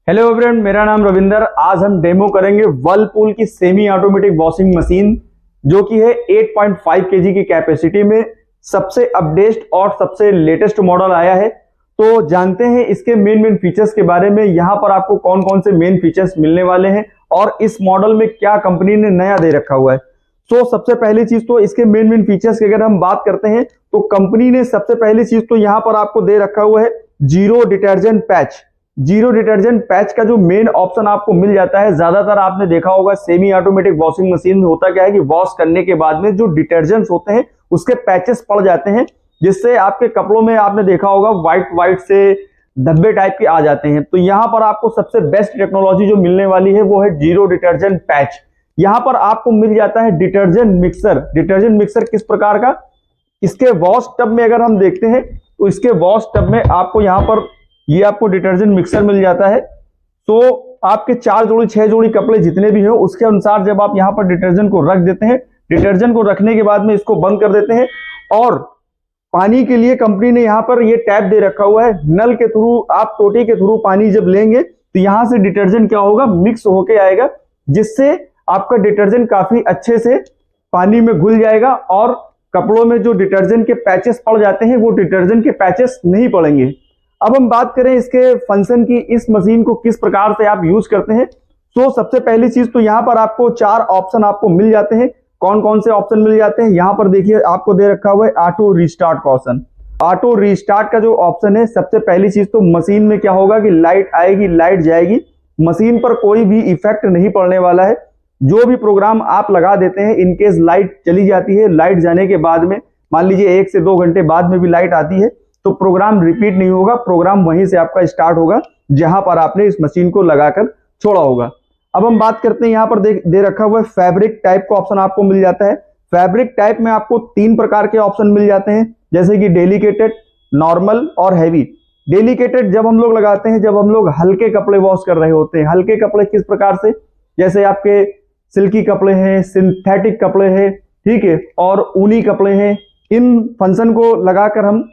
Hello friend, मेरा नाम रविंदर। आज हम डेमो करेंगे वर्लपूल की सेमी ऑटोमेटिक वॉशिंग मशीन जो कि है 8.5 केजी की कैपेसिटी में सबसे अपडेट और सबसे लेटेस्ट मॉडल आया है। तो जानते हैं इसके मेन फीचर्स के बारे में। यहाँ पर आपको कौन कौन से मेन फीचर्स मिलने वाले हैं और इस मॉडल में क्या कंपनी ने नया दे रखा हुआ है। तो सबसे पहली चीज तो इसके मेन फीचर्स की अगर हम बात करते हैं तो कंपनी ने सबसे पहली चीज तो यहाँ पर आपको दे रखा हुआ है zero detergent patch. Zero detergent patch का जो मेन ऑप्शन आपको मिल जाता है, ज्यादातर आपने देखा होगा सेमी ऑटोमेटिक वॉशिंग मशीन में होता क्या है कि वॉश करने के बाद में जो डिटर्जेंट्स होते हैं उसके पैचेस पड़ जाते हैं, जिससे आपके कपड़ों में आपने देखा होगा व्हाइट से धब्बे टाइप के आ जाते हैं। तो यहाँ पर आपको सबसे बेस्ट टेक्नोलॉजी जो मिलने वाली है वो है जीरो डिटर्जेंट पैच। यहाँ पर आपको मिल जाता है डिटर्जेंट मिक्सर। डिटर्जेंट मिक्सर किस प्रकार का, इसके वॉश टब में अगर हम देखते हैं तो इसके वॉश टब में आपको यहाँ पर ये आपको डिटर्जेंट मिक्सर मिल जाता है। तो आपके 4 जोड़ी 6 जोड़ी कपड़े जितने भी हो उसके अनुसार जब आप यहाँ पर डिटर्जेंट को रख देते हैं, डिटर्जेंट को रखने के बाद में इसको बंद कर देते हैं और पानी के लिए कंपनी ने यहाँ पर ये टैप दे रखा हुआ है। नल के थ्रू आप टोटी के थ्रू पानी जब लेंगे तो यहाँ से डिटर्जेंट क्या होगा, मिक्स होके आएगा, जिससे आपका डिटर्जेंट काफी अच्छे से पानी में घुल जाएगा और कपड़ों में जो डिटर्जेंट के पैचेस पड़ जाते हैं वो डिटर्जेंट के पैचेस नहीं पड़ेंगे। अब हम बात करें इसके फंक्शन की, इस मशीन को किस प्रकार से आप यूज करते हैं। तो सबसे पहली चीज तो यहाँ पर आपको 4 ऑप्शन आपको मिल जाते हैं। कौन कौन से ऑप्शन मिल जाते हैं, यहाँ पर देखिए आपको दे रखा हुआ है ऑटो रिस्टार्ट का ऑप्शन। ऑटो रिस्टार्ट का जो ऑप्शन है, सबसे पहली चीज तो मशीन में क्या होगा कि लाइट आएगी, लाइट जाएगी, मशीन पर कोई भी इफेक्ट नहीं पड़ने वाला है। जो भी प्रोग्राम आप लगा देते हैं, इनकेस लाइट चली जाती है, लाइट जाने के बाद में मान लीजिए 1 से 2 घंटे बाद में भी लाइट आती है तो प्रोग्राम रिपीट नहीं होगा, प्रोग्राम वहीं से आपका स्टार्ट होगा जहां पर आपने इस मशीन को लगाकर छोड़ा होगा। अब हम बात करते हैं, यहाँ पर दे रखा हुआ है फैब्रिक टाइप का ऑप्शन आपको मिल जाता है। फैब्रिक टाइप में आपको 3 प्रकार के ऑप्शन मिल जाते हैं, जैसे कि डेलिकेटेड, नॉर्मल और हैवी। डेलिकेटेड जब हम लोग लगाते हैं जब हम लोग हल्के कपड़े वॉश कर रहे होते हैं। हल्के कपड़े किस प्रकार से, जैसे आपके सिल्की कपड़े हैं, सिंथेटिक कपड़े हैं, ठीक है, और ऊनी कपड़े हैं। इन फंक्शन को लगाकर हम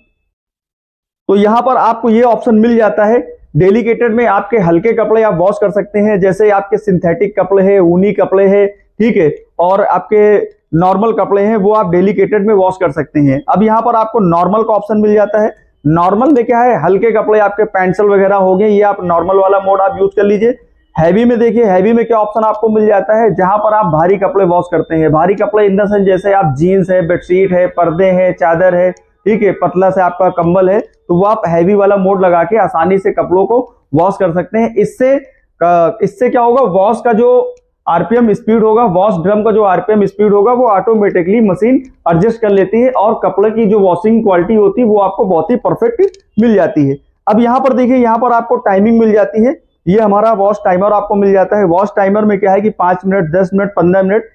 तो यहां पर आपको ये ऑप्शन मिल जाता है। डेलिकेटेड में आपके हल्के कपड़े आप वॉश कर सकते हैं, जैसे आपके सिंथेटिक कपड़े हैं, ऊनी कपड़े हैं, ठीक है, और आपके नॉर्मल कपड़े हैं वो आप डेलिकेटेड में वॉश कर सकते हैं। अब यहाँ पर आपको नॉर्मल का ऑप्शन मिल जाता है। नॉर्मल में क्या है, हल्के कपड़े आपके पेंसिल वगैरह हो गए, ये आप नॉर्मल वाला मोड आप यूज कर लीजिए। हैवी में देखिए, हैवी में क्या ऑप्शन आपको मिल जाता है, जहां पर आप भारी कपड़े वॉश करते हैं। भारी कपड़े इन द सेंस जैसे आप जीन्स है, बेडशीट है, पर्दे है, चादर है, ठीक है, पतला से आपका कंबल है, तो वो आप हैवी वाला मोड लगा के आसानी से कपड़ों को वॉश कर सकते हैं। इससे क्या होगा, वॉश का जो आरपीएम स्पीड होगा, वॉश ड्रम का जो आरपीएम स्पीड होगा वो ऑटोमेटिकली मशीन एडजस्ट कर लेती है और कपड़े की जो वॉशिंग क्वालिटी होती है वो आपको बहुत ही परफेक्ट मिल जाती है। अब यहाँ पर देखिए, यहाँ पर आपको टाइमिंग मिल जाती है। ये हमारा वॉश टाइमर आपको मिल जाता है। वॉश टाइमर में क्या है कि 5 मिनट, 10 मिनट, 15 मिनट,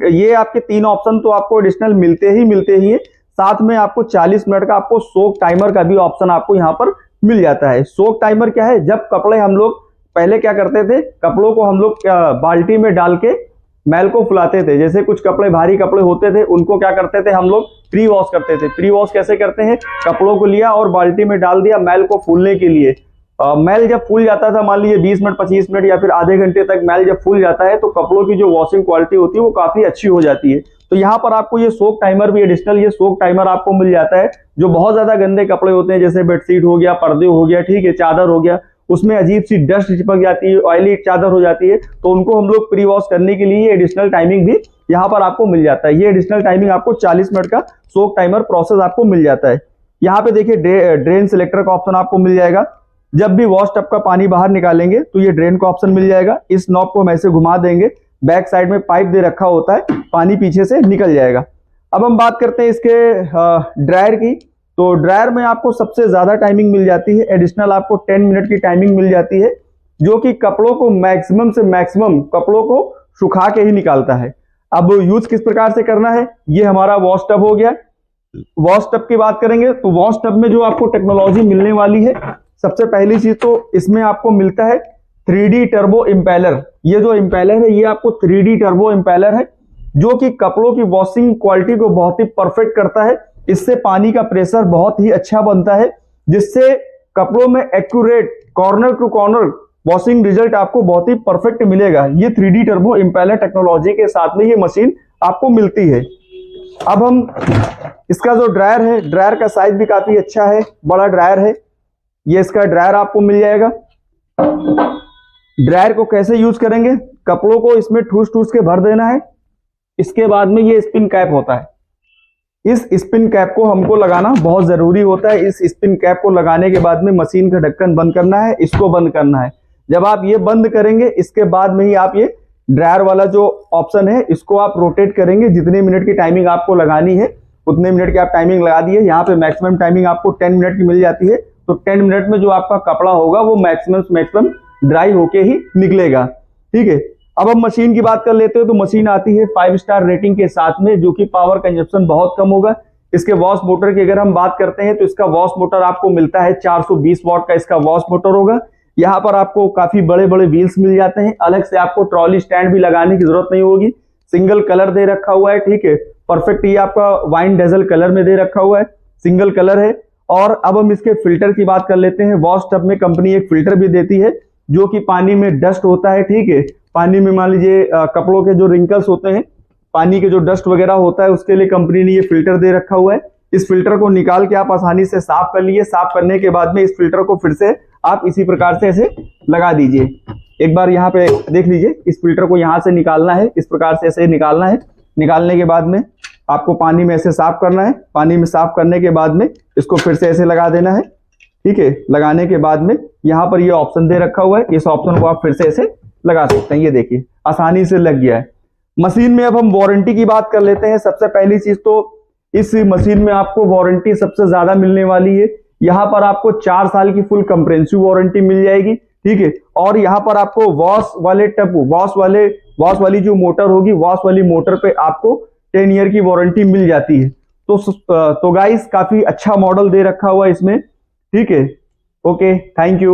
ये आपके 3 ऑप्शन तो आपको एडिशनल मिलते ही है। साथ में आपको 40 मिनट का आपको सोक टाइमर का भी ऑप्शन आपको यहाँ पर मिल जाता है। सोक टाइमर क्या है, जब कपड़े हम लोग पहले क्या करते थे, कपड़ों को हम लोग बाल्टी में डाल के मैल को फुलाते थे। जैसे कुछ कपड़े भारी कपड़े होते थे उनको क्या करते थे हम लोग, प्री वॉश करते थे। प्री वॉश कैसे करते हैं, कपड़ों को लिया और बाल्टी में डाल दिया मैल को फूलने के लिए। मैल जब फूल जाता था, मान लीजिए 20 मिनट, 25 मिनट या फिर आधे घंटे तक मैल जब फूल जाता है तो कपड़ों की जो वॉशिंग क्वालिटी होती है वो काफी अच्छी हो जाती है। तो यहाँ पर आपको ये सोक टाइमर भी एडिशनल, ये सोक टाइमर आपको मिल जाता है। जो बहुत ज्यादा गंदे कपड़े होते हैं जैसे बेडशीट हो गया, पर्दे हो गया, ठीक है, चादर हो गया, उसमें अजीब सी डस्ट चिपक जाती है, ऑयली चादर हो जाती है, तो उनको हम लोग प्री वॉश करने के लिए एडिशनल टाइमिंग भी यहाँ पर आपको मिल जाता है। ये एडिशनल टाइमिंग आपको 40 मिनट का सोक टाइमर प्रोसेस आपको मिल जाता है। यहाँ पे देखिए ड्रेन सिलेक्टर का ऑप्शन आपको मिल जाएगा। जब भी वॉश टब का पानी बाहर निकालेंगे तो ये ड्रेन का ऑप्शन मिल जाएगा। इस नॉब को हम ऐसे घुमा देंगे, बैक साइड में पाइप दे रखा होता है, पानी पीछे से निकल जाएगा। अब हम बात करते हैं इसके ड्रायर की। तो ड्रायर में आपको सबसे ज्यादा टाइमिंग मिल जाती है, एडिशनल आपको 10 मिनट की टाइमिंग मिल जाती है, जो कि कपड़ों को मैक्सिमम से मैक्सिमम कपड़ों को सुखा के ही निकालता है। अब यूज किस प्रकार से करना है, ये हमारा वॉश टब हो गया। वॉश टब की बात करेंगे तो वॉश टब में जो आपको टेक्नोलॉजी मिलने वाली है, सबसे पहली चीज तो इसमें आपको मिलता है 3D टर्बो इम्पेलर। ये जो इम्पेलर है ये आपको 3D टर्बो इम्पेलर है, जो कि कपड़ों की वॉशिंग क्वालिटी को बहुत ही परफेक्ट करता है। इससे पानी का प्रेशर बहुत ही अच्छा बनता है, जिससे कपड़ों में accurate corner to corner washing result आपको बहुत ही परफेक्ट मिलेगा। ये 3D टर्बो इम्पेलर टेक्नोलॉजी के साथ में ये मशीन आपको मिलती है। अब हम इसका जो ड्रायर है, ड्रायर का साइज भी काफी अच्छा है, बड़ा ड्रायर है। ये इसका ड्रायर आपको मिल जाएगा। ड्रायर को कैसे यूज करेंगे, कपड़ों को इसमें ठूस ठूस के भर देना है। इसके बाद में ये स्पिन कैप होता है, इस स्पिन कैप को हमको लगाना बहुत जरूरी होता है। इस स्पिन कैप को लगाने के बाद में मशीन का ढक्कन बंद करना है, इसको बंद करना है। जब आप ये बंद करेंगे इसके बाद में ही आप ये ड्रायर वाला जो ऑप्शन है इसको आप रोटेट करेंगे। जितने मिनट की टाइमिंग आपको लगानी है उतने मिनट की आप टाइमिंग लगा दिए। यहाँ पे मैक्सिमम टाइमिंग आपको 10 मिनट की मिल जाती है, तो 10 मिनट में जो आपका कपड़ा होगा वो मैक्सिमम ड्राई होके ही निकलेगा। ठीक है, अब हम मशीन की बात कर लेते हैं। तो मशीन आती है 5 स्टार रेटिंग के साथ में, जो कि पावर कंजप्शन बहुत कम होगा। इसके वॉश मोटर की अगर हम बात करते हैं तो इसका वॉश मोटर आपको मिलता है 420 वॉट का इसका वॉश मोटर होगा। यहाँ पर आपको काफी बड़े बड़े व्हील्स मिल जाते हैं, अलग से आपको ट्रॉली स्टैंड भी लगाने की जरूरत नहीं होगी। सिंगल कलर दे रखा हुआ है, ठीक है, परफेक्ट। ये आपका वाइन डेजल कलर में दे रखा हुआ है, सिंगल कलर है। और अब हम इसके फिल्टर की बात कर लेते हैं। वॉश टब में कंपनी एक फिल्टर भी देती है जो कि पानी में डस्ट होता है, ठीक है, पानी में मान लीजिए कपड़ों के जो रिंकल्स होते हैं, पानी के जो डस्ट वगैरह होता है, उसके लिए कंपनी ने ये फिल्टर दे रखा हुआ है। इस फिल्टर को निकाल के आप आसानी से साफ कर लीजिए। साफ करने के बाद में इस फिल्टर को फिर से आप इसी प्रकार से ऐसे लगा दीजिए। एक बार यहाँ पे देख लीजिए, इस फिल्टर को यहाँ से निकालना है, इस प्रकार से ऐसे निकालना है। निकालने के बाद में आपको पानी में ऐसे साफ करना है। पानी में साफ करने के बाद में इसको फिर से ऐसे लगा देना है, ठीक है। लगाने के बाद में यहाँ पर ये ऑप्शन दे रखा हुआ है, इस ऑप्शन को आप फिर से ऐसे लगा सकते हैं। ये देखिए आसानी से लग गया है मशीन में। अब हम वारंटी की बात कर लेते हैं। सबसे पहली चीज तो इस मशीन में आपको वारंटी सबसे ज्यादा मिलने वाली है। यहाँ पर आपको 4 साल की फुल कंप्रेहेंसिव वारंटी मिल जाएगी, ठीक है। और यहाँ पर आपको वॉश वाले टब, वॉश वाली जो मोटर होगी, वॉश वाली मोटर पे आपको 10 ईयर की वारंटी मिल जाती है। तो गाइस काफी अच्छा मॉडल दे रखा हुआ है इसमें, ठीक है। Okay, thank you.